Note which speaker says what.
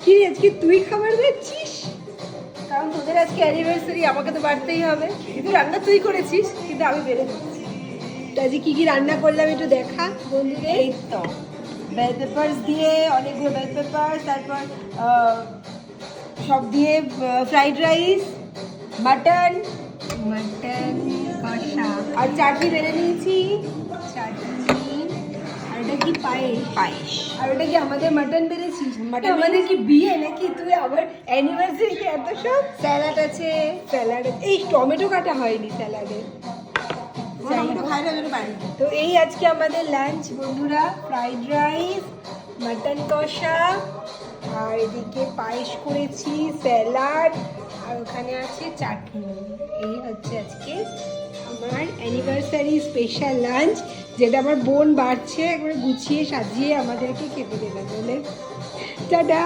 Speaker 1: কি রে, আজকে তুই খাবার দিচ্ছিস? কারণ তোদের আজকে অ্যানিভার্সারি, আমাকে তো বাড়তেই হবে। কিন্তু রান্না তুই করেছিস, কিন্তু আমি বেড়ে দিচ্ছি। তো আজকে কি কি রান্না করলাম একটু দেখা বন্ধুদের।
Speaker 2: এই তো বেল পেপারস দিয়ে, অনেকগুলো বেল পেপার, তারপর সব দিয়ে ফ্রাইড রাইস, মাটন
Speaker 1: মাটন কষা,
Speaker 2: আর চাটনি বেড়ে নিয়েছি।
Speaker 1: চাটনি, আর এটা কি পায়েস?
Speaker 2: পায়েস।
Speaker 1: আর ওটা কি আমাদের মাটন বেড়েছিস?
Speaker 2: Mutton
Speaker 1: আমাদের কি বিয়ে নাকি? তুই আবার অ্যানিভার্সারিতে এত সব।
Speaker 2: স্যালাড আছে।
Speaker 1: স্যালাড, এই টমেটো কাটা হয়নি স্যালাডে।
Speaker 2: টমেটো খাই না জন্য পারি।
Speaker 1: তো এই আজকে আমাদের লাঞ্চ বন্ধুরা, ফ্রাইড রাইস, মাটন কষা, আর এদিকে পায়েস করেছি, স্যালাড, আর ওখানে আছে চাটনি। এই হচ্ছে আজকে আমার অ্যানিভার্সারি স্পেশাল লাঞ্চ, যেটা আমার বোন বাড়ছে একবারে গুছিয়ে সাজিয়ে আমাদেরকে খেতে দেবে বলে। টাটা।